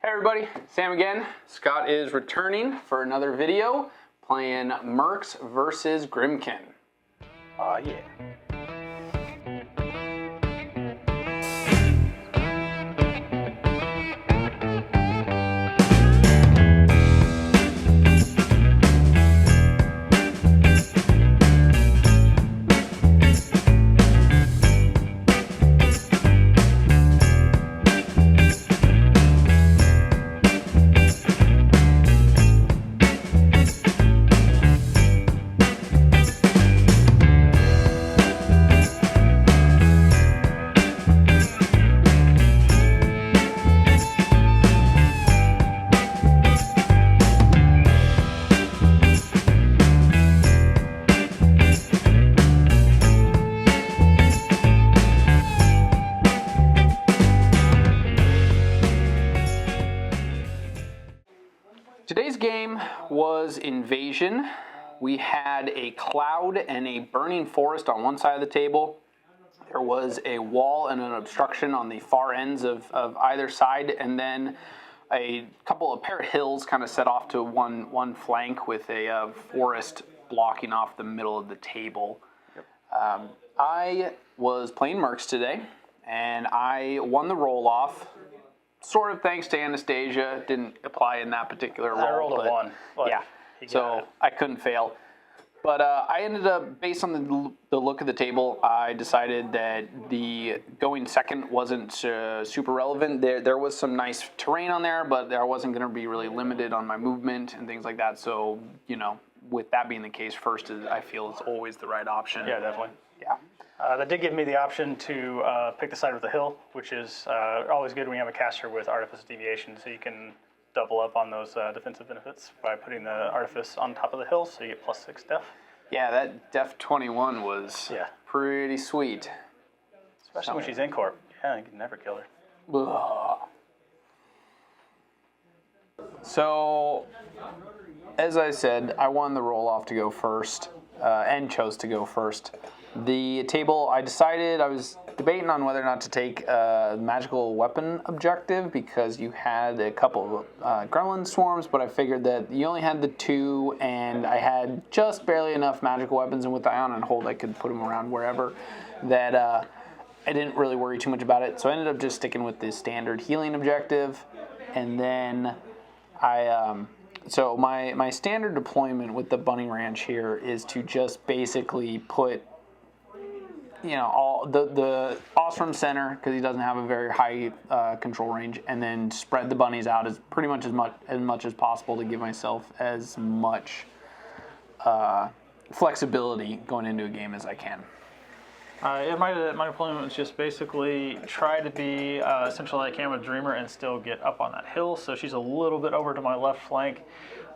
Hey everybody, Sam again. Scott is returning for another video playing Mercs versus Grymkin. Aw, yeah. Today's game was Invasion. We had a cloud and a burning forest on one side of the table. There was a wall and an obstruction on the far ends of either side, and then a couple of pair of hills kind of set off to one flank with a forest blocking off the middle of the table. I was playing Mercs today, and I won the roll-off. Sort of thanks to Anastasia, didn't apply in that particular role. I rolled a 1. Yeah, so I couldn't fail. But I ended up, based on the look of the table, I decided that the going second wasn't super relevant. There was some nice terrain on there, but I wasn't going to be really limited on my movement and things like that. So, you know, with that being the case, first is, I feel, is always the right option. Yeah, definitely. Yeah. That did give me the option to pick the side with the hill, which is always good when you have a caster with Artifice Deviation, so you can double up on those defensive benefits by putting the Artifice on top of the hill, so you get +6 def. Yeah, that def 21 was pretty sweet. Especially when she's in corp. Yeah, you can never kill her. Ugh. So, as I said, I won the roll-off to go first, and chose to go first. The table, I decided, I was debating on whether or not to take a magical weapon objective because you had a couple of gremlin swarms, but I figured that you only had the 2, and I had just barely enough magical weapons, and with the Ion and Hold, I could put them around wherever, that I didn't really worry too much about it. So I ended up just sticking with the standard healing objective, and then so my standard deployment with the Bunny Ranch here is to just basically put, you know, all the Ossrum center, because he doesn't have a very high control range, and then spread the bunnies out as pretty much as much as possible to give myself as much flexibility going into a game as I can. My deployment was just basically try to be essentially like I can with Dreamer and still get up on that hill, so she's a little bit over to my left flank.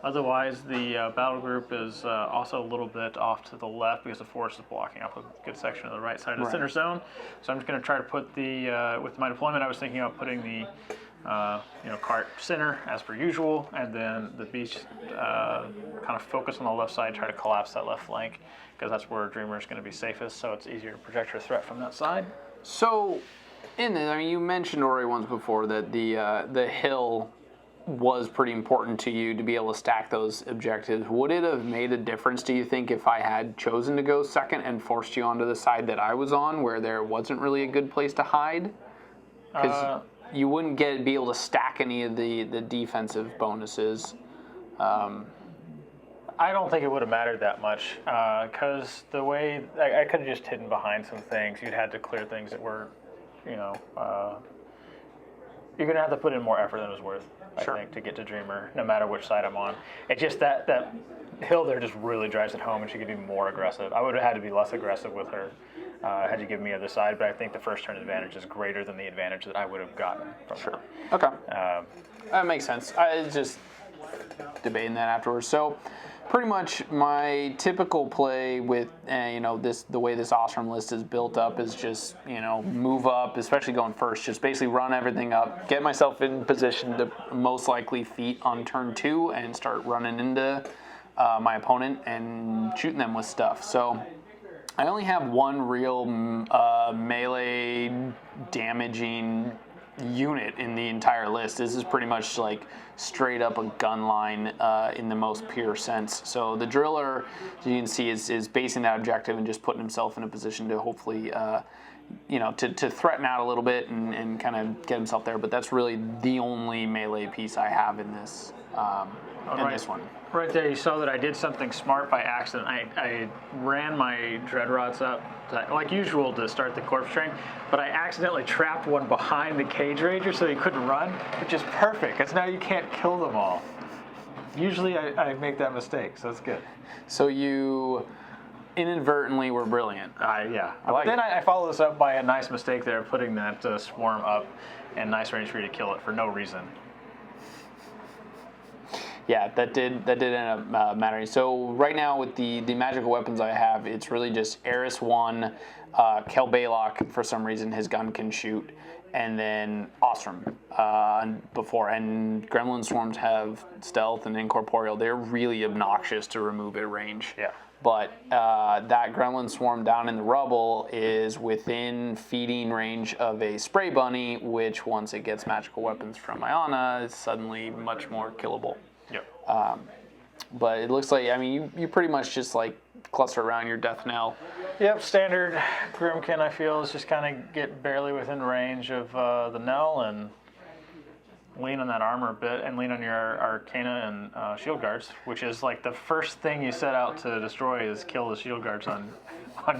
Otherwise, the battle group is also a little bit off to the left because the forest is blocking up a good section of the right side of the center zone. So I'm just going to try to put the, with my deployment, I was thinking about putting the, cart center as per usual, and then the beast kind of focus on the left side, try to collapse that left flank, because that's where Dreamer is going to be safest, so it's easier to project her threat from that side. So, in this, I mean, you mentioned already once before that the hill was pretty important to you to be able to stack those objectives. Would it have made a difference, do you think, if I had chosen to go second and forced you onto the side that I was on, where there wasn't really a good place to hide? Because you wouldn't be able to stack any of the defensive bonuses. I don't think it would have mattered that much, because the way I could have just hidden behind some things. You'd had to clear things that were, you're going to have to put in more effort than it was worth, I think, to get to Dreamer, no matter which side I'm on. It's just that hill there just really drives it home, and she could be more aggressive. I would have had to be less aggressive with her had you given me the other side, but I think the first turn advantage is greater than the advantage that I would have gotten from her. Okay. That makes sense. I was just debating that afterwards. So, pretty much my typical play with the way this Ossrum list is built up is just move up, especially going first, just basically run everything up, get myself in position to most likely feat on turn 2 and start running into my opponent and shooting them with stuff. So I only have one real melee damaging unit in the entire list. This is pretty much like straight up a gun line in the most pure sense. So the Driller, as you can see, is basing that objective and just putting himself in a position to hopefully, to threaten out a little bit and kind of get himself there. But that's really the only melee piece I have in this this one. Right there, you saw that I did something smart by accident. I ran my Dreadrots up, like usual, to start the corpse train, but I accidentally trapped one behind the Cage Ranger so he couldn't run, which is perfect, because now you can't kill them all. Usually I make that mistake, so it's good. So you inadvertently were brilliant. Yeah. But then I follow this up by a nice mistake there, putting that swarm up and nice range for you to kill it for no reason. Yeah, that did end up mattering. So right now with the magical weapons I have, it's really just Eiryss 1, Kell Bailoch, for some reason his gun can shoot, and then Ossrum before. And Gremlin Swarms have stealth and incorporeal. They're really obnoxious to remove at range. Yeah. But that Gremlin Swarm down in the rubble is within feeding range of a Spray Bunny, which once it gets magical weapons from Aiyana, is suddenly much more killable. Yep. But it looks like, I mean, you pretty much just like cluster around your death knell. Yep, standard Grymkin, I feel, is just kind of get barely within range of the knell and lean on that armor a bit and lean on your Arcana and shield guards, which is like the first thing you set out to destroy is kill the shield guards on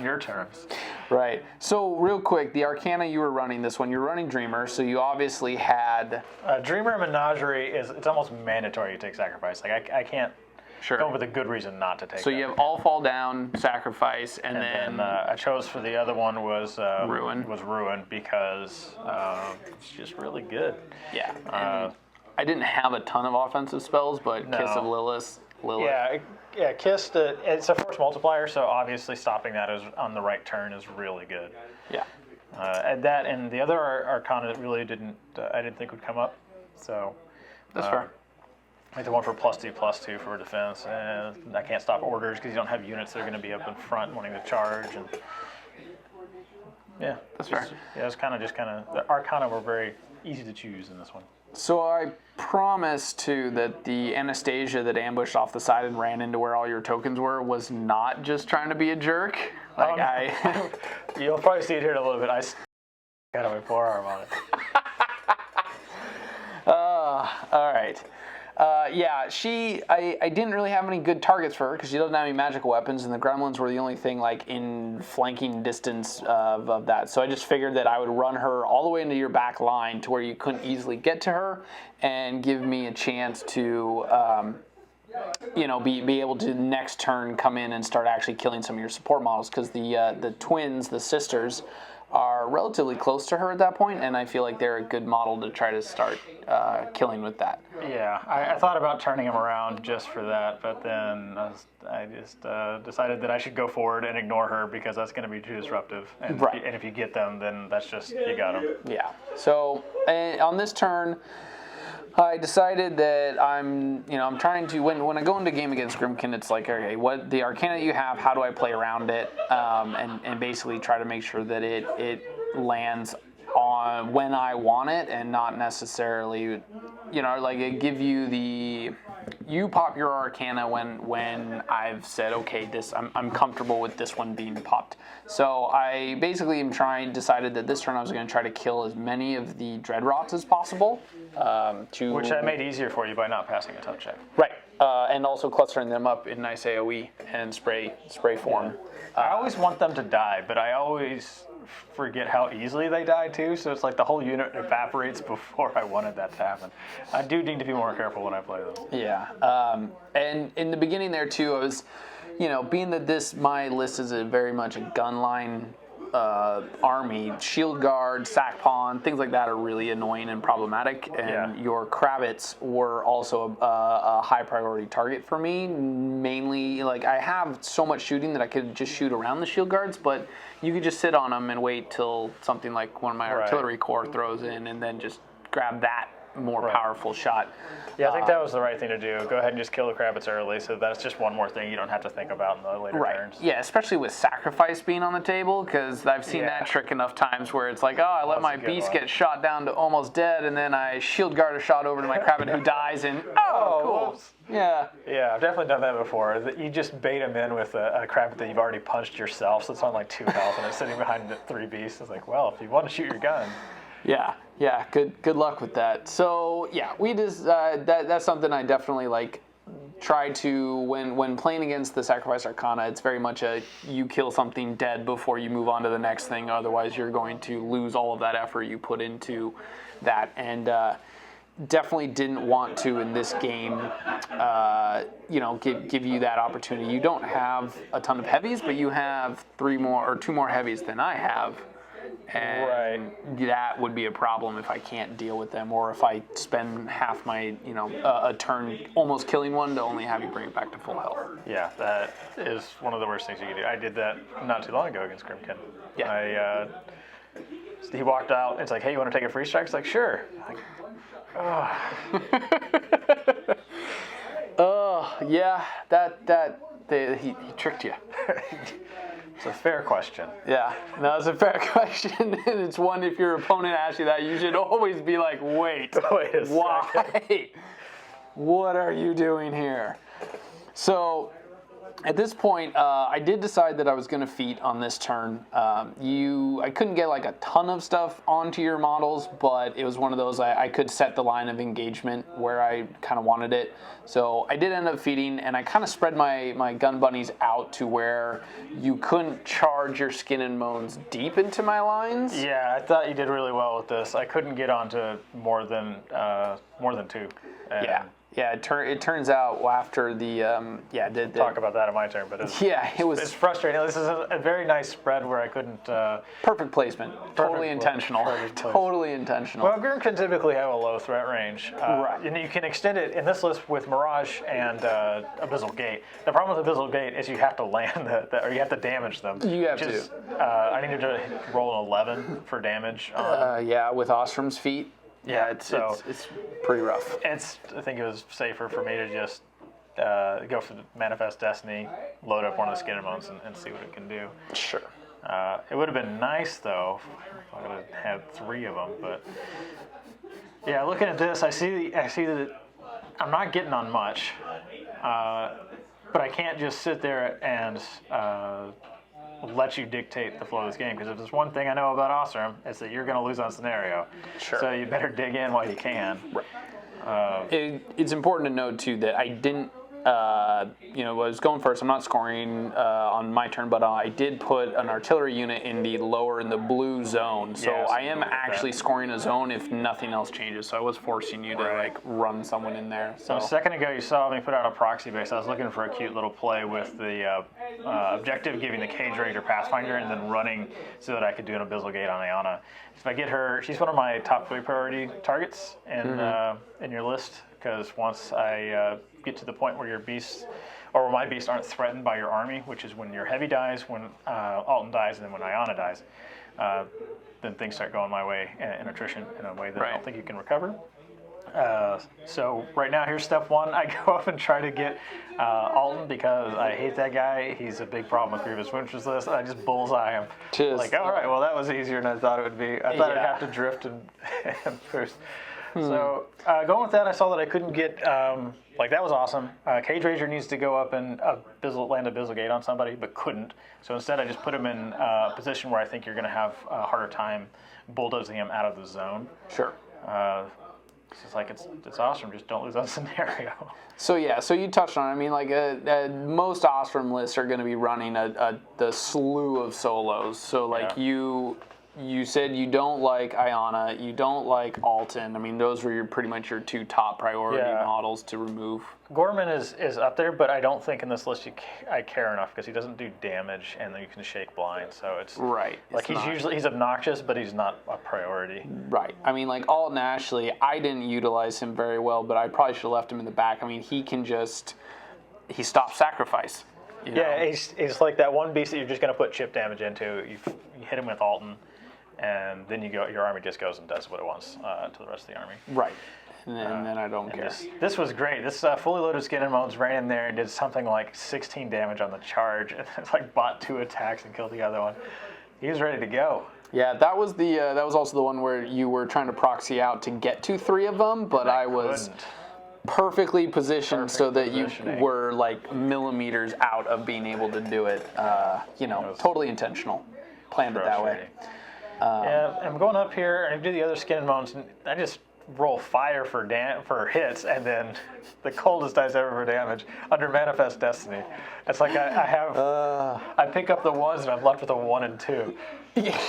your terms. Right. So real quick, the Arcana you were running this one, you're running Dreamer, so you obviously had... Dreamer and Menagerie, it's almost mandatory you take sacrifice. Like I can't come up with a good reason not to take So that. you have all fall down, sacrifice, and then I chose for the other one was Ruin. Was Ruin because it's just really good. Yeah. I didn't have a ton of offensive spells, but No. Kiss of Lilith. Yeah, Kiss, it's a force multiplier, so obviously stopping that is on the right turn is really good. Yeah. And that and the other Arcana that really I didn't think would come up. So That's fair. Like the one for +2/+2 for defense, and I can't stop orders because you don't have units that are going to be up in front wanting to charge. And yeah, That's fair. Yeah, it's kind of the Arcana were very easy to choose in this one. So I promised too that the Anastasia that ambushed off the side and ran into where all your tokens were was not just trying to be a jerk. You'll probably see it here in a little bit. I got my forearm on it. All right. I didn't really have any good targets for her because she doesn't have any magical weapons, and the gremlins were the only thing like in flanking distance of that. So I just figured that I would run her all the way into your back line to where you couldn't easily get to her, and give me a chance to, be able to next turn come in and start actually killing some of your support models because the twins, the sisters, are relatively close to her at that point, and I feel like they're a good model to try to start killing with that. Yeah, I thought about turning him around just for that, but then I just decided that I should go forward and ignore her because that's going to be too disruptive. And, right. And if you get them, then that's just, you got them. Yeah. So on this turn, I decided that I'm trying to, when I go into a game against Grymkin, it's like, okay, what the Arcana you have, how do I play around it, and basically try to make sure that it lands on when I want it and not necessarily, like it give you you pop your Arcana when I've said, okay, I'm comfortable with this one being popped. So I basically decided that this turn I was going to try to kill as many of the Dreadrots as possible. Which I made easier for you by not passing a touch check. Right, and also clustering them up in nice AoE and spray form. I always want them to die, but I always forget how easily they die too, so it's like the whole unit evaporates before I wanted that to happen. I do need to be more careful when I play them. Yeah, and in the beginning there too, I was, being that my list is very much a gun line army, shield guard, sack pawn, things like that are really annoying and problematic, and your Crabbits were also a high priority target for me. Mainly, like, I have so much shooting that I could just shoot around the shield guards, but you could just sit on them and wait till something like one of my artillery corps throws in and then just grab that more powerful shot. Yeah, I think that was the right thing to do. Go ahead and just kill the Crabbits early, so that's just one more thing you don't have to think about in the later turns. Yeah, especially with sacrifice being on the table, because I've seen that trick enough times where it's like, oh, I let my beast get shot down to almost dead, and then I shield guard a shot over to my Crabbit who dies, and cool. Whoops. Yeah. Yeah, I've definitely done that before. You just bait him in with a Crabbit that you've already punched yourself, so it's on like 2 health, and it's sitting behind the 3 beasts. It's like, well, if you want to shoot your gun. Yeah. Good luck with that. So yeah, we just that's something I definitely like. Try to when playing against the Sacrifice Arcana, it's very much a you kill something dead before you move on to the next thing. Otherwise, you're going to lose all of that effort you put into that. And definitely didn't want to in this game, give you that opportunity. You don't have a ton of heavies, but you have 2 more heavies than I have. And that would be a problem if I can't deal with them, or if I spend half my, a turn almost killing one to only have you bring it back to full health. Yeah, that is one of the worst things you can do. I did that not too long ago against Grymkin. Yeah. He walked out. It's like, hey, you want to take a free strike? It's like, sure. Like, he tricked you. It's a fair question. Yeah, no, it's a fair question, and it's one if your opponent asks you that, you should always be like, wait a why? What are you doing here? So, at this point, I did decide that I was going to feat on this turn. I couldn't get like a ton of stuff onto your models, but it was one of those I could set the line of engagement where I kind of wanted it. So I did end up feeding, and I kind of spread my gun bunnies out to where you couldn't charge your Skin and Moans deep into my lines. Yeah, I thought you did really well with this. I couldn't get onto more than 2. Yeah, it turns out after the talk about that in my turn, but it's frustrating. This is a very nice spread where I couldn't. Perfect placement. Totally intentional. Totally intentional. Well, Grim can typically have a low threat range, and you can extend it in this list with Mirage and Abyssal Gate. The problem with Abyssal Gate is you have to land or you have to damage them. You have to. I needed to roll an 11 for damage. With Ossrum's feet. Yeah, it's pretty rough. I think it was safer for me to just go for the Manifest Destiny, load up one of the Skin and Moans, and see what it can do. Sure. It would have been nice, though, if I would have had 3 of them. But yeah, looking at this, I see that I'm not getting on much, but I can't just sit there and let you dictate the flow of this game, because if there's one thing I know about Ossrum, it's that you're going to lose on scenario. Sure. So you better dig in while you can. Right. It's important to note too that I didn't, I was going first. I'm not scoring on my turn, but I did put an artillery unit in the blue zone. So I am actually scoring a zone if nothing else changes. So I was forcing you to run someone in there. So a second ago you saw me put out a proxy base. I was looking for a cute little play with the objective giving the Cage Ranger Pathfinder and then running so that I could do an Abyssal Gate on Aiyana. If I get her, she's one of my top 3 priority targets in your list, because once I get to the point where your beasts, or where my beasts aren't threatened by your army, which is when your heavy dies, when Alten dies, and then when Aiyana dies, then things start going my way in attrition in a way that I don't think you can recover. So right now, here's step 1. I go up and try to get Alten, because I hate that guy. He's a big problem with Grievous Winter's list. I just bullseye him. All right, well, that was easier than I thought it would be. I thought I'd have to drift and boost. So going with that, I saw that I couldn't get, that was awesome. Cage Ranger needs to go up and land a Abyssal Gate on somebody, but couldn't. So instead, I just put him in a position where I think you're going to have a harder time bulldozing him out of the zone. Sure. It's awesome. Just don't lose on scenario. So you touched on it. I mean, most Ossrum lists are going to be running the slew of solos. So you said you don't like Aiyana, you don't like Alten. I mean, those were pretty much your 2 top priority models to remove. Gorman is up there, but I don't think in this list I care enough, because he doesn't do damage, and then you can shake blind. So it's he's obnoxious, but he's not a priority. Right. I mean, Alten Ashley, I didn't utilize him very well, but I probably should have left him in the back. I mean, he stops sacrifice. Yeah, he's like that one beast that you're just going to put chip damage into. You hit him with Alten, and then your army just goes and does what it wants to the rest of the army. Right. and then I don't care. This was great. This fully loaded Skin and Moans ran in there and did something like 16 damage on the charge, and it's like bought 2 attacks and killed the other one. He was ready to go. Yeah, that was also the one where you were trying to proxy out to get to 3 of them, but I was perfectly positioned so that you were like millimeters out of being able to do it. Totally intentional. Planned it that way. Yeah, I'm going up here and I do the other Skin and Moans, and I just roll fire for hits, and then the coldest dice ever for damage under Manifest Destiny. It's like I pick up the 1s and I'm left with a 1 and 2. Yeah.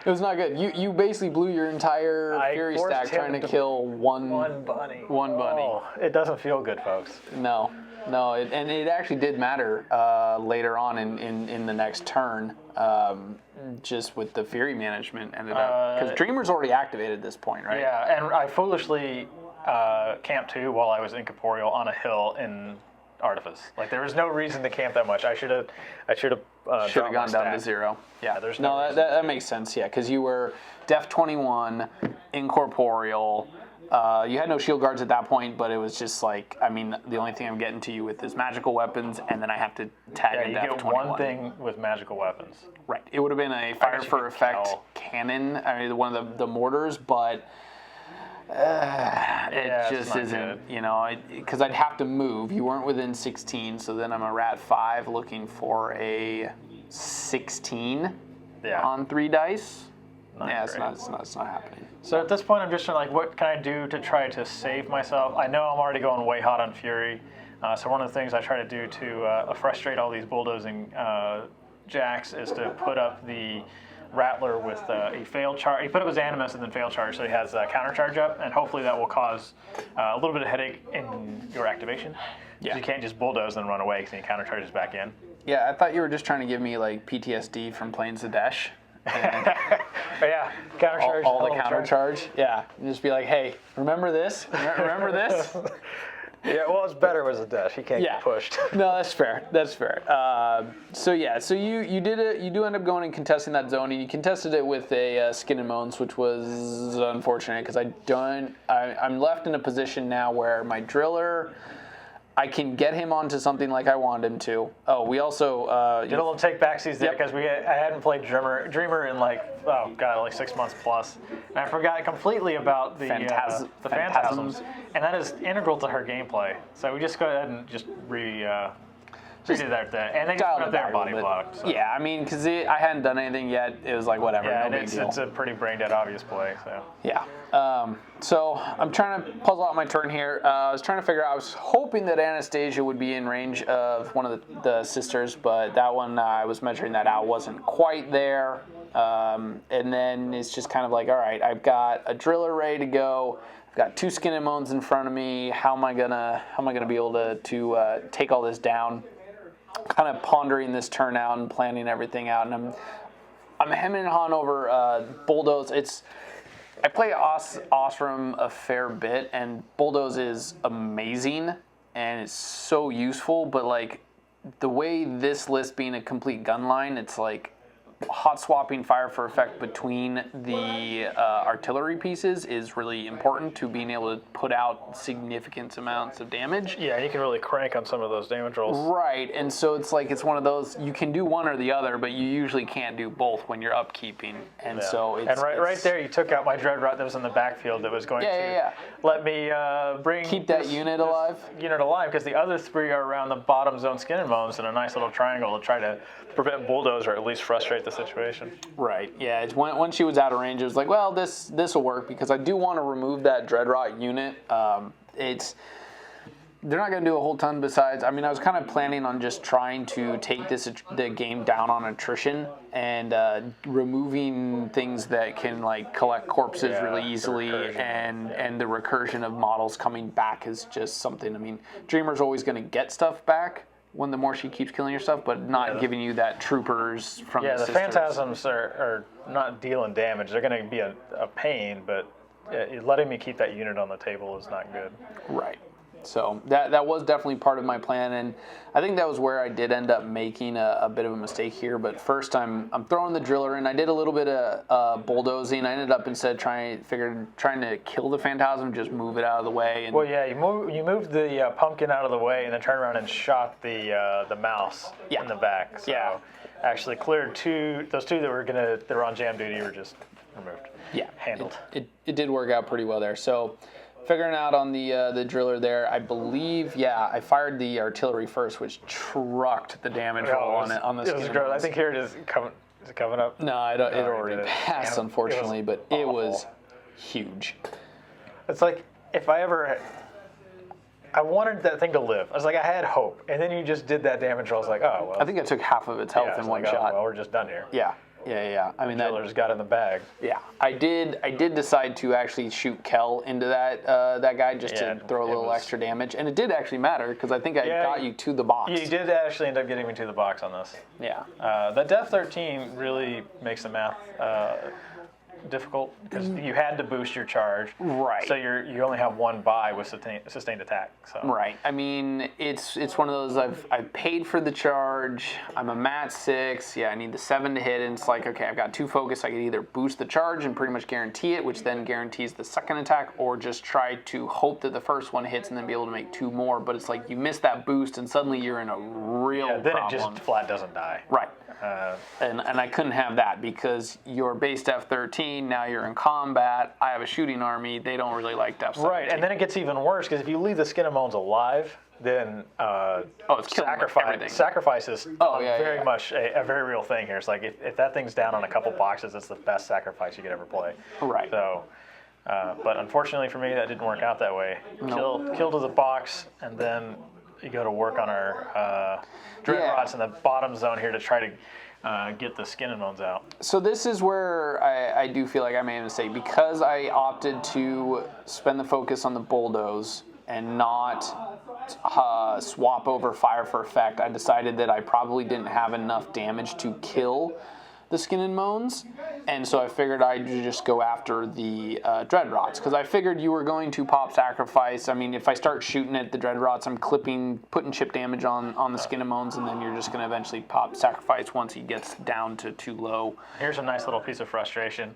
It was not good. You basically blew your entire Fury stack trying to kill one bunny. One bunny. Oh, it doesn't feel good, folks. No, and it actually did matter later on in the next turn. Just with the Fury management ended up, because Dreamer's already activated at this point, right? Yeah, and I foolishly camped 2 while I was incorporeal on a hill in Artifice. Like, there was no reason to camp that much. I should have gone down to 0. Yeah, there's that makes sense. Yeah, because you were Def 21, incorporeal. You had no shield guards at that point, but it was just like, I mean, the only thing I'm getting to you with is magical weapons, and then I have to tag in Def 21. You get one thing with magical weapons. Right. It would have been a fire for effect cannon, I mean, one of the mortars, but it just isn't, because I'd have to move. You weren't within 16, so then I'm a Rat 5 looking for a 16 on 3 dice. It's not happening. So at this point, I'm just like, what can I do to try to save myself? I know I'm already going way hot on Fury. So one of the things I try to do to frustrate all these bulldozing jacks is to put up the Rattler with a fail charge. He put up his Animus and then fail charge, so he has a counter charge up, and hopefully that will cause a little bit of headache in your activation. Yeah. You can't just bulldoze and run away because he counter charges back in. Yeah, I thought you were just trying to give me like PTSD from playing Zadesh. Yeah, counter charge. All the counter charge. Yeah, and just be like, hey, remember this? Remember this? Yeah, well, it's better with Zadesh. He can't get pushed. No, that's fair. So you did it. You do end up going and contesting that zone, and you contested it with a Skin and Moans, which was unfortunate because I'm left in a position now where my driller, I can get him onto something like I wanted him to. Oh, we also did a little take backsies there because I hadn't played Dreamer in like 6 months plus, and I forgot completely about the Phantasms, and that is integral to her gameplay. So we just go ahead and just redid that there, and they just put up their body block. So. Yeah, I mean, because I hadn't done anything yet. It was like whatever. Yeah, no big deal. It's a pretty brain dead obvious play. So yeah. So I'm trying to puzzle out my turn here. I was trying to figure out. I was hoping that Anastasia would be in range of one of the sisters, but that one I was measuring that out wasn't quite there. And then it's just kind of like, all right, I've got a driller ready to go. I've got 2 Skin and Moans in front of me. How am I gonna be able to take all this down? Kind of pondering this turn out and planning everything out, and I'm hemming and hawing over bulldoze. I play Ossrum a fair bit, and bulldoze is amazing and it's so useful. But like the way this list being a complete gun line, it's like hot swapping fire for effect between the artillery pieces is really important to being able to put out significant amounts of damage. Yeah, you can really crank on some of those damage rolls. Right, and so it's like it's one of those, you can do one or the other, but you usually can't do both when you're upkeeping. And so it's... And right there, you took out my Dreadrot that was in the backfield that was going to let me keep that unit alive. Because the other 3 are around the bottom zone Skin and Moans in a nice little triangle to try to prevent bulldoze or at least frustrate the situation. Right. Yeah. It's when she was out of range, it was like, well, this will work because I do want to remove that Dreadrot unit. They're not going to do a whole ton besides. I mean, I was kind of planning on just trying to take the game down on attrition and removing things that can like collect corpses really easily, and the recursion of models coming back is just something. I mean, Dreamer's always going to get stuff back when the more she keeps killing herself, but not giving you that troopers from the sisters. Phantasms are not dealing damage. They're going to be a pain, but letting me keep that unit on the table is not good. Right. So that was definitely part of my plan, and I think that was where I did end up making a bit of a mistake here. But first, I'm throwing the driller, and I did a little bit of bulldozing. I ended up instead trying to kill the phantasm, just move it out of the way. And well, yeah, you moved the pumpkin out of the way, and then turned around and shot the mouse in the back. So actually cleared those two that were on jam duty were just removed. Yeah, handled. It did work out pretty well there. So. Figuring out on the driller there, I believe, I fired the artillery first, which trucked the damage roll on the skin. I think here it is. Is it coming up? No, it already passed, unfortunately, but it was huge. It's like if I wanted that thing to live. I was like, I had hope, and then you just did that damage roll. I was like, oh well. I think I took half of its health in one shot. Oh, well, we're just done here. Yeah. I mean, that Driller's got in the bag. Yeah, I did decide to actually shoot Kell into that guy just to throw a little extra damage, and it did actually matter because I think I got you to the box. You did actually end up getting me to the box on this. Yeah. The Death 13 really makes the math difficult because you had to boost your charge. Right. So you only have one buy with sustained attack. So. Right. I mean, it's one of those I've paid for the charge. I'm a mat 6. Yeah, I need the 7 to hit, and it's like, okay, I've got 2 focus. I can either boost the charge and pretty much guarantee it, which then guarantees the second attack, or just try to hope that the first one hits and then be able to make 2 more. But it's like you miss that boost, and suddenly you're in a real then problem. It just flat doesn't die. Right. And I couldn't have that because you're base def 13, now you're in combat, I have a shooting army, they don't really like def 17. Right, and then it gets even worse because if you leave the Skin and Moans alive, then it's sacrifice is very much a very real thing here. It's like if that thing's down on a couple boxes, it's the best sacrifice you could ever play. Right. So, but unfortunately for me, that didn't work out that way. Kill to the box, and then you go to work on our Dreadrots in the bottom zone here to try to get the Skin and Moans out. So this is where I do feel like I made a mistake because I opted to spend the focus on the bulldoze and not swap over fire for effect. I decided that I probably didn't have enough damage to kill the Skin and Moans, and so I figured I'd just go after the Dreadrots, because I figured you were going to pop sacrifice. I mean, if I start shooting at the Dreadrots, I'm putting chip damage on the Skin and Moans, and then you're just going to eventually pop sacrifice once he gets down to too low. Here's a nice little piece of frustration.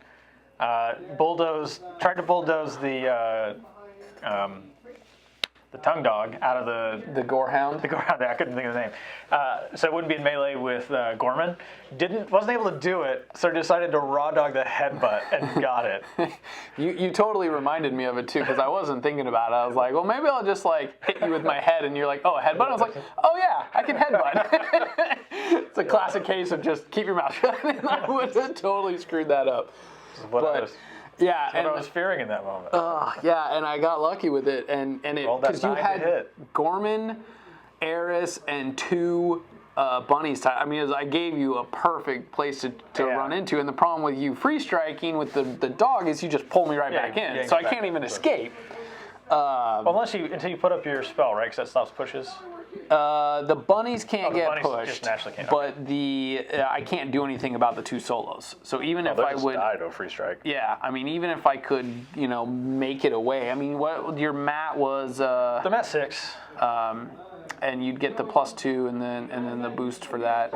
Tried to bulldoze the tongue dog out of the Gorehound. The Gorehound. I couldn't think of the name. So it wouldn't be in melee with Gorman. Wasn't able to do it, so decided to raw dog the headbutt and got it. You totally reminded me of it too, because I wasn't thinking about it. I was like, well, maybe I'll just like hit you with my head, and you're like, oh, a headbutt. I was like, oh yeah, I can headbutt. It's a classic case of just keep your mouth shut, and I would have totally screwed that up. Yeah, that's what I was fearing in that moment. Yeah, and I got lucky with it, and it because you had Gorman, Eiryss, and 2 bunnies. I mean, I gave you a perfect place to run into, and the problem with you free striking with the dog is you just pull me right back in, so I can't even escape. Until you put up your spell, right? Because that stops pushes. The bunnies can't get pushed, just naturally can't. But I can't do anything about the 2 solos. So even if I would, die to a free strike. Yeah, I mean, even if I could, make it away. I mean, what your mat was? The mat 6. And you'd get the +2, and then the boost for that.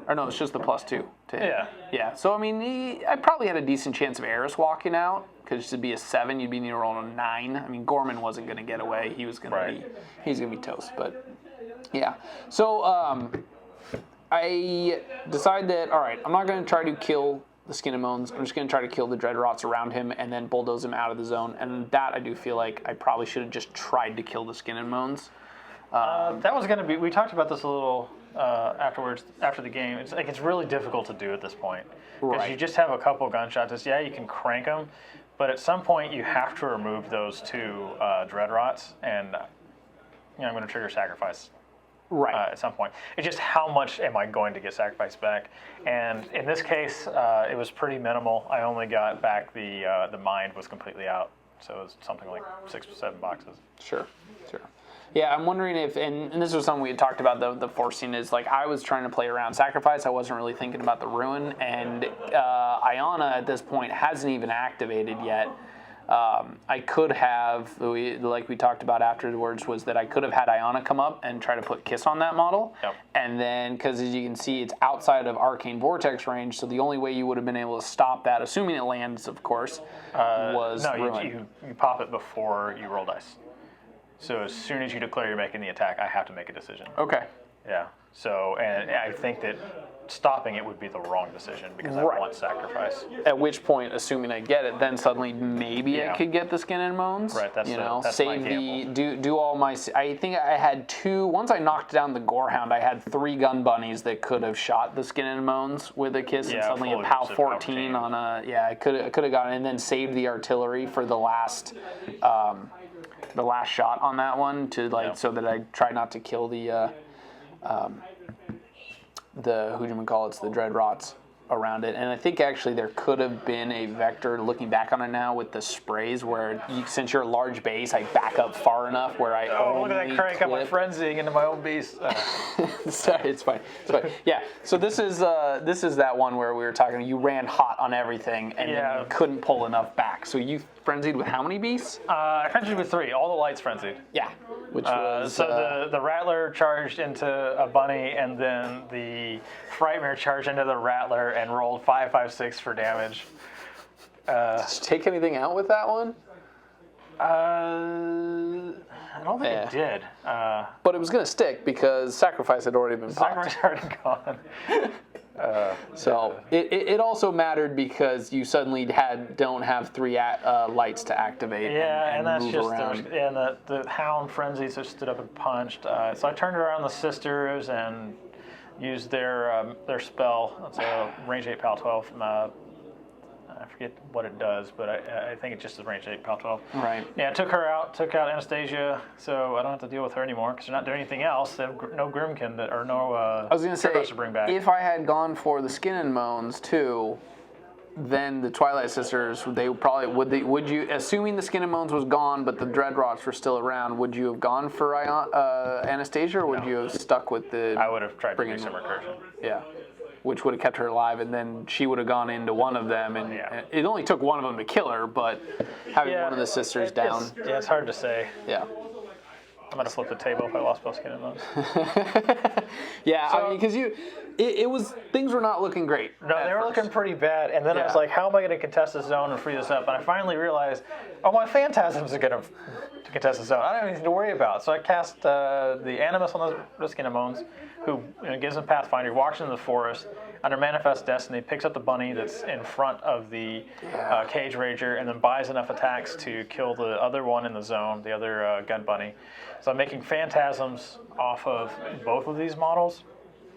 Or no, it's just the +2 to hit. Yeah. Yeah. So I mean, I probably had a decent chance of Eiryss walking out. Because to be a 7, you'd be needing to roll a 9. I mean, Gorman wasn't going to get away. He was going to be toast. But yeah. So I decided that, all right, I'm not going to try to kill the Skin and Moans. I'm just going to try to kill the Dreadrots around him and then bulldoze him out of the zone. And that I do feel like I probably should have just tried to kill the Skin and Moans. That was going to be. We talked about this a little afterwards after the game. It's really difficult to do at this point because you just have a couple gunshots. You can crank them, but at some point you have to remove those 2 Dreadrots, and I'm going to trigger sacrifice. At some point. It's just how much am I going to get sacrificed back? And in this case, it was pretty minimal. I only got back the mind was completely out, so it was something like 6 or 7 boxes. Sure. Yeah, I'm wondering if, and this was something we had talked about, the forcing is like I was trying to play around sacrifice. I wasn't really thinking about the ruin, and Aiyana at this point hasn't even activated yet. I could have, like we talked about afterwards, was that I could have had Aiyana come up and try to put Kiss on that model. Yep. And then, because as you can see, it's outside of Arcane Vortex range, so the only way you would have been able to stop that, assuming it lands, of course, was no, Ruin. you pop it before you roll dice. So as soon as you declare you're making the attack, I have to make a decision. Okay. Yeah. So, and I think that stopping it would be the wrong decision because I want sacrifice. At which point, assuming I get it, then suddenly maybe I could get the Skin and Moans. Right. That's that's save my gamble. do all my. I think I had 2. Once I knocked down the Gorehound, I had 3 gun bunnies that could have shot the Skin and Moans with a Kiss, and suddenly a POW 14 on a. Yeah, I could have gotten, and then saved the artillery for the last. The last shot on that one to so that I try not to kill the the dread rots around it. And I think actually there could have been a vector, looking back on it now, with the sprays where since you're a large base, I back up far enough where I look at that crank up my frenzying into my own beast. Sorry, it's fine. Yeah, so this is that one where we were talking, you ran hot on everything and then you couldn't pull enough back. So you frenzied with how many beasts? I frenzied with 3, all the lights frenzied. Yeah. Which was so the Rattler charged into a bunny, and then the Frightmare charged into the Rattler and rolled 5, 5, 6 for damage. Did you take anything out with that one? I don't think it did. But it was going to stick because sacrifice had already been popped. Sacrifice had already gone. So it also mattered because you suddenly don't have 3 lights to activate. Yeah, and that's move just around. and the Hound frenzied, so stood up and punched. So I turned around the sisters and used their spell. That's a range 8 PAL 12. I forget what it does, but I think it just is range 8 PAL 12. Right. Yeah, took her out, took out Anastasia, so I don't have to deal with her anymore because they're not doing anything else. They have no Grymkin or no. I was going to say, to bring back. if I had gone for the Skin and Moans too, then the Twilight Sisters, they probably would you, assuming the Skin and Moans was gone but the Dreadrots were still around, would you have gone for Anastasia, or would you have stuck with the? I would have tried to do some recursion. Yeah. Which would have kept her alive, and then she would have gone into one of them, and it only took one of them to kill her, but having one of the sisters down. It's hard to say. Yeah. I'm gonna flip the table if I lost both Skin and Moans. Yeah, so, I mean, because it was, things were not looking great. No, they were looking pretty bad, and then I was like, how am I gonna contest this zone and free this up? And I finally realized, my Phantasms are gonna contest the zone. I don't have anything to worry about. So I cast the Animus on the Skin and Moans, who gives him Pathfinder, walks into the forest, under Manifest Destiny, picks up the bunny that's in front of the Cage Rager, and then buys enough attacks to kill the other one in the zone, the other gun bunny. So I'm making Phantasms off of both of these models.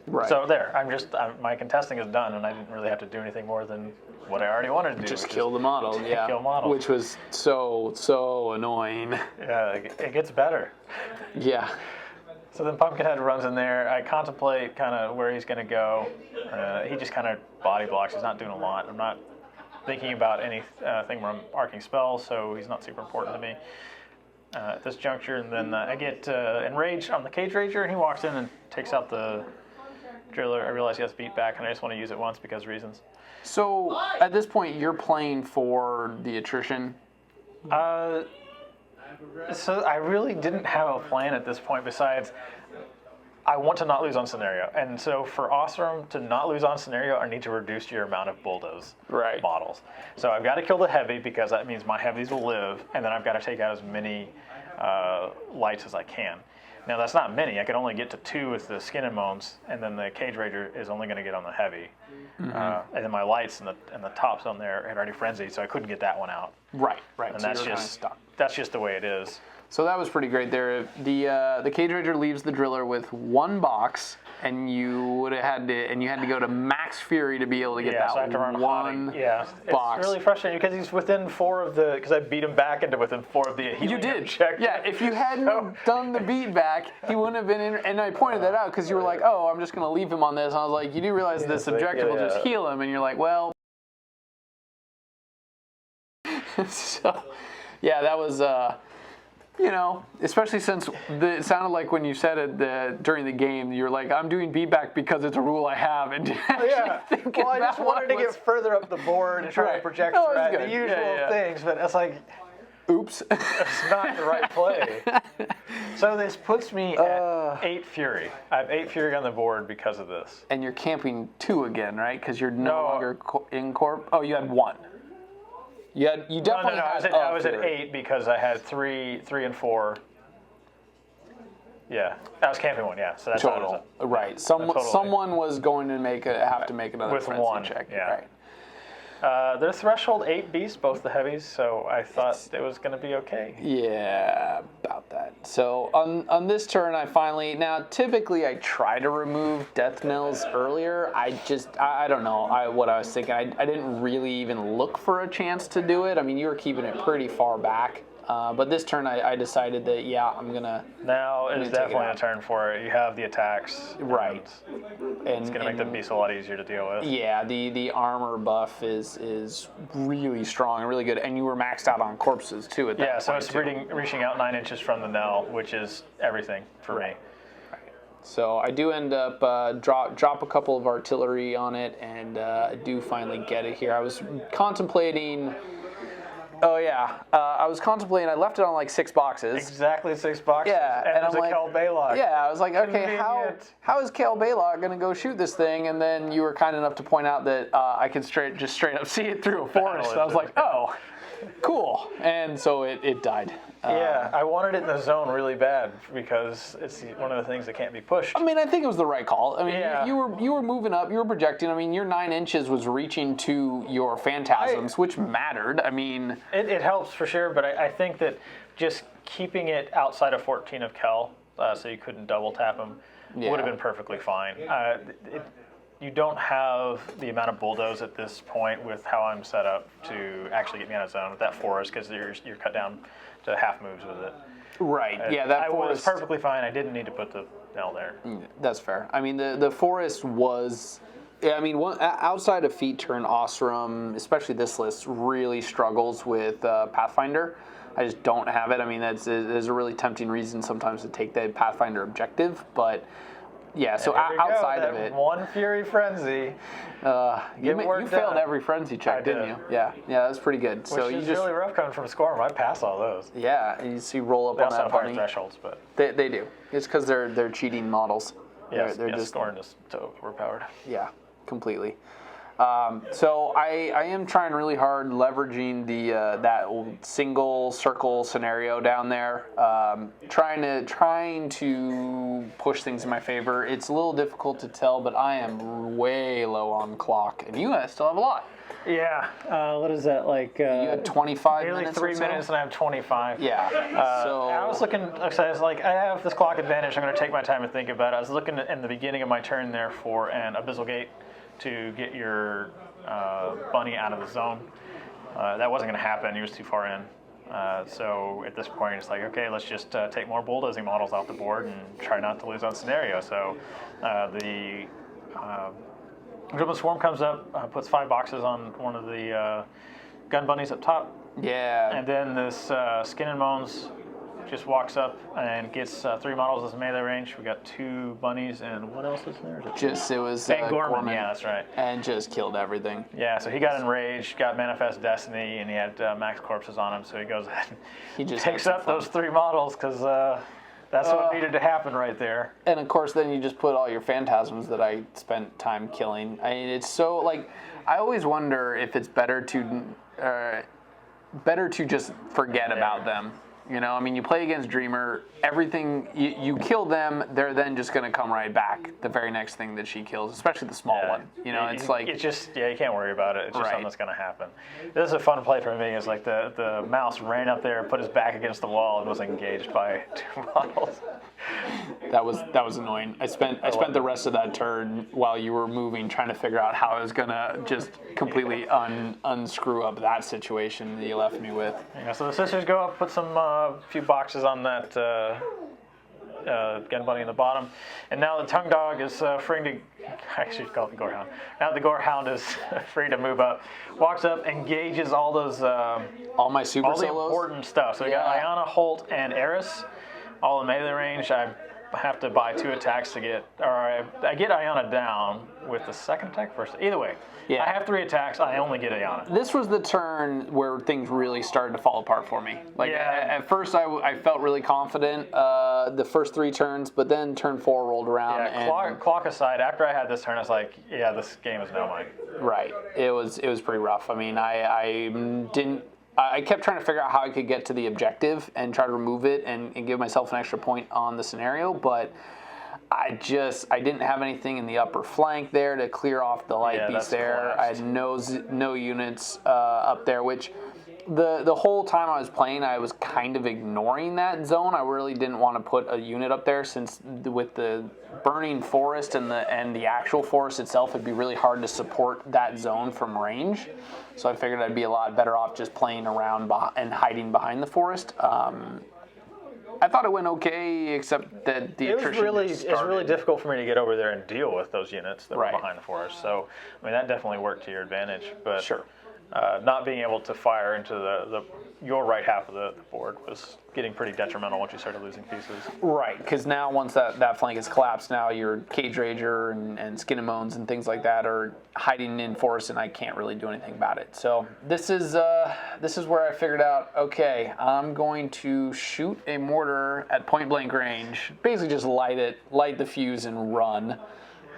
Right. So there, my contesting is done, and I didn't really have to do anything more than what I already wanted to do. Just kill the model, yeah. Kill models. Which was so annoying. Yeah, it gets better. Yeah. So then Pumpkinhead runs in there. I contemplate kind of where he's going to go. He just kind of body blocks. He's not doing a lot. I'm not thinking about anything where I'm arcing spells, so he's not super important to me at this juncture. And then I get enraged on the Cage Rager, and he walks in and takes out the Driller. I realize he has beat back, and I just want to use it once because reasons. So at this point, you're playing for the attrition? So I really didn't have a plan at this point besides I want to not lose on scenario. And so for Ossrum to not lose on scenario, I need to reduce your amount of bulldoze models. So I've got to kill the heavy because that means my heavies will live, and then I've got to take out as many lights as I can. Now that's not many. I could only get to 2 with the Skin and Moans, and then the Cage Rager is only going to get on the heavy. Mm-hmm. And then my lights and the tops on there had already frenzied, so I couldn't get that one out. Right. So And that's just the way it is. So that was pretty great there. The Cage Rager leaves the Driller with 1 box, and you would have had to go to max Fury to be able to get that so I have to run one box. It's really frustrating because he's within 4 of the, because I beat him back into within 4 of the healing. You did. Check. Yeah, if you hadn't done the beat back, he wouldn't have been in. And I pointed that out because you were like, oh, I'm just going to leave him on this. And I was like, you do realize this objective will just heal him. And you're like, well. So, yeah, that was. You know, especially since it sounded like when you said it during the game, you're like, I'm doing beatback because it's a rule I have. And Yeah. Well, I just wanted to get further up the board and try to project threat, the usual things, but it's like, oops. it's not the right play. So this puts me at 8 Fury. I have 8 Fury on the board because of this. And you're camping 2 again, right? Because you're no longer in corp. Oh, you had 1. You definitely had. I was at 8 because I had 3 and 4. Yeah, I was camping 1. Yeah, so that's total. Right. Someone was going to have to make another frenzy 1 check. Yeah. Right. Their threshold 8 beasts, both the heavies, so I thought it was going to be okay. Yeah, about that. So on this turn, now typically I try to remove death knells earlier. I don't know what I was thinking. I didn't really even look for a chance to do it. I mean, you were keeping it pretty far back. But this turn, I decided that, I'm going to... Now is definitely a turn for it. You have the attacks. Right. And it's going to make the beast a lot easier to deal with. Yeah, the armor buff is really strong and really good. And you were maxed out on corpses, too, at that point. Yeah, so it's reaching out 9 inches from the knell, which is everything for me. Right. So I do end up drop a couple of artillery on it, and I do finally get it here. I was contemplating... Oh yeah, I was contemplating. I left it on like 6 boxes. Exactly 6 boxes. Yeah, and there's a Kell Bailoch. Yeah, I was like, okay, Convenient. how is Kell Bailoch gonna go shoot this thing? And then you were kind enough to point out that I could straight up see it through a forest. And I was like, oh, cool. And so it died. Yeah, I wanted it in the zone really bad because it's one of the things that can't be pushed. I mean, I think it was the right call. I mean, yeah. you were moving up, you were projecting. I mean, your 9 inches was reaching to your phantasms, which mattered. I mean, it helps for sure, but I think that just keeping it outside of 14 of Kell, so you couldn't double tap him, would have been perfectly fine. You don't have the amount of bulldoze at this point with how I'm set up to actually get me out of zone with that forest because you're cut down to half moves with it. Right. Yeah, that forest was perfectly fine. I didn't need to put the nail there. That's fair. I mean, the forest was. I mean, outside of feat turn, Ossrum, especially this list, really struggles with Pathfinder. I just don't have it. I mean, there's a really tempting reason sometimes to take the Pathfinder objective, but. Yeah, so outside of it, 1 Fury Frenzy. You failed every frenzy check, didn't you? Yeah, that's pretty good. Which is really rough coming from Scorn. I pass all those. Yeah, and you see roll up they on that also have bunny. higher thresholds, but they do. It's because they're cheating models. Yeah, they're just Scorn is so overpowered. Yeah, completely. So I am trying really hard leveraging that single circle scenario down there, trying to push things in my favor. It's a little difficult to tell, but I am way low on clock, and you guys still have a lot. Yeah. What is that like? You had 25 nearly minutes. 3 minutes, and I have 25. Yeah. So I was looking. I was like, I have this clock advantage. I'm going to take my time and think about it. I was looking in the beginning of my turn there for an Abyssal Gate to get your bunny out of the zone. That wasn't going to happen. He was too far in. So at this point, it's like, okay, let's just take more bulldozing models off the board and try not to lose on scenario. So the Dribbling Swarm comes up, puts 5 boxes on one of the gun bunnies up top. Yeah. And then this Skin and Moans just walks up and gets 3 models as melee range. We got 2 bunnies and what else is there? It was and Gorman. Yeah, that's right. And just killed everything. Yeah, so he got enraged, got Manifest Destiny, and he had max corpses on him. So he goes ahead and he just takes up those 3 models because that's what needed to happen right there. And of course, then you just put all your phantasms that I spent time killing. I mean, it's so like I always wonder if it's better to just forget about them. You know, I mean, you play against Dreamer, everything, you kill them, they're then just going to come right back the very next thing that she kills, especially the small one. You know, it's like... It's just, you can't worry about it. It's just something that's going to happen. This is a fun play for me. Is like the mouse ran up there, put his back against the wall, and was engaged by 2 models. That was annoying. I spent the rest of that turn while you were moving trying to figure out how I was going to just completely unscrew up that situation that you left me with. Yeah, so the sisters go up, put some few boxes on that gun bunny in the bottom. And now the tongue dog is free to, I should call it the Gorehound. Now the Gorehound is free to move up, walks up, engages all those, all my super all the solos? important stuff. So we got Aiyana, Holt, and Eiryss, all in melee range. I have to buy 2 attacks to get, or I get Aiyana down with the second attack first. Either way, I have 3 attacks. I only get Aiyana. This was the turn where things really started to fall apart for me. Like at first, I felt really confident the first 3 turns, but then turn 4 rolled around. Yeah, clock aside, after I had this turn, I was like, yeah, this game is now mine. Right. It was pretty rough. I mean, I kept trying to figure out how I could get to the objective and try to remove it and give myself an extra point on the scenario, but I didn't have anything in the upper flank there to clear off the light beast there. Collapsed. I had no units up there, which the whole time I was playing, I was kind of ignoring that zone. I really didn't want to put a unit up there since with the burning forest and the actual forest itself, it'd be really hard to support that zone from range. So I figured I'd be a lot better off just playing around and hiding behind the forest. I thought it went okay, except that the attrition it's really difficult for me to get over there and deal with those units that were behind the forest. So, I mean, that definitely worked to your advantage. But sure. Not being able to fire into your right half of the board was getting pretty detrimental once you started losing pieces. Right, because now once that flank is collapsed, now your Cage Rager and Skin and Moans and things like that are hiding in forest, and I can't really do anything about it. So this is where I figured out, okay, I'm going to shoot a mortar at point blank range, basically just light the fuse and run.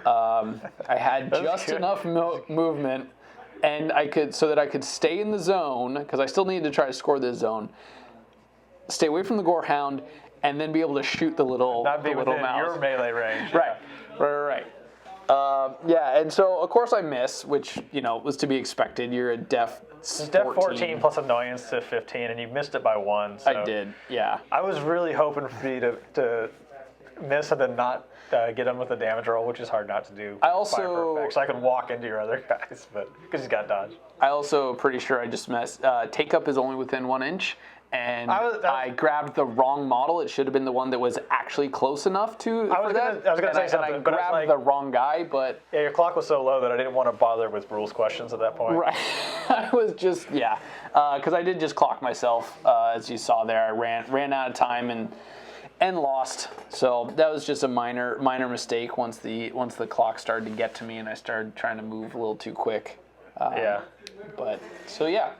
I had just enough movement. And I could stay in the zone, because I still needed to try to score this zone. Stay away from the Gorehound, and then be able to shoot the little not be within mouse. Your melee range. Right. And so of course I miss, which was to be expected. You're a def 14 plus annoyance to 15, and you missed it by 1. So I did. Yeah. I was really hoping for you to miss and then not get him with a damage roll, which is hard not to do. So I could walk into your other guys, but because he's got dodge. I also pretty sure I just messed. Take up is only within 1 inch, and I grabbed the wrong model. It should have been the one that was actually close enough to. I was going to say something, I grabbed the wrong guy, but your clock was so low that I didn't want to bother with rules questions at that point. Right. I was just because I did just clock myself, as you saw there. I ran out of time and lost. So that was just a minor mistake once the clock started to get to me and I started trying to move a little too quick. But so yeah.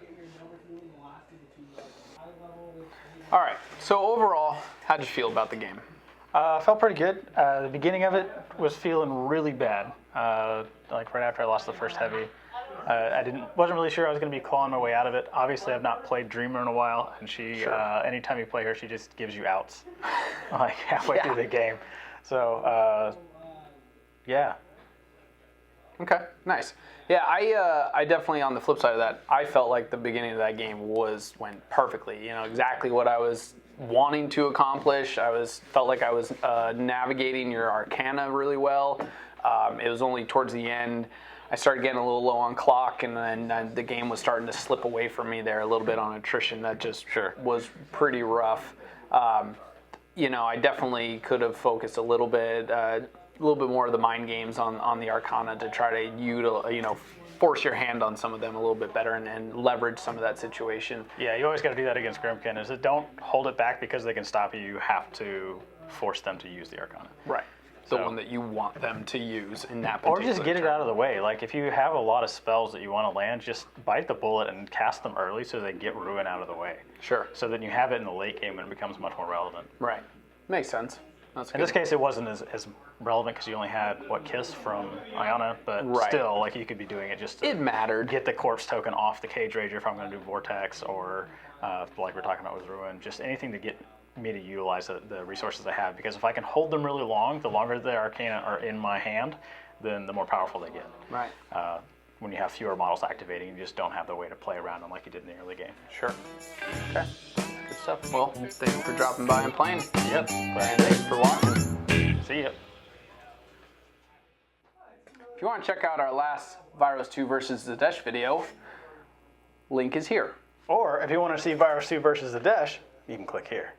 All right. So overall, how'd you feel about the game? I felt pretty good. The beginning of it was feeling really bad. Like right after I lost the first heavy. I wasn't really sure I was going to be clawing my way out of it. Obviously, I've not played Dreamer in a while, and she, anytime you play her, she just gives you outs, like halfway through the game. So, yeah. Okay, nice. Yeah, I definitely, on the flip side of that, I felt like the beginning of that game went perfectly. Exactly what I was wanting to accomplish. Felt like I was navigating your Arcana really well. It was only towards the end I started getting a little low on clock, and then the game was starting to slip away from me there a little bit on attrition. That just was pretty rough. I definitely could have focused a little bit more of the mind games on the Arcana to try to force your hand on some of them a little bit better and leverage some of that situation. Yeah, you always got to do that against Grymkin. Don't hold it back because they can stop you. You have to force them to use the Arcana. Right. The one that you want them to use in that particular Or just get it out of the way. Like, if you have a lot of spells that you want to land, just bite the bullet and cast them early so they get Ruin out of the way. Sure. So then you have it in the late game and it becomes much more relevant. Right. Makes sense. That's good. In this case, it wasn't as relevant because you only had, Kiss from Aiyana, but still, you could be doing it just to it mattered. Get the corpse token off the Cage Rager if I'm going to do Vortex, or like we're talking about with Ruin, just anything to get me to utilize the resources I have, because if I can hold them really long, the longer the Arcana are in my hand, then the more powerful they get. Right. When you have fewer models activating, you just don't have the way to play around them like you did in the early game. Sure. Okay. Good stuff. Well, thank you for dropping by and playing. Yep. And thanks for watching. See ya. If you want to check out our last Virus 2 versus the Dash video, link is here. Or if you want to see Virus 2 versus the Dash, you can click here.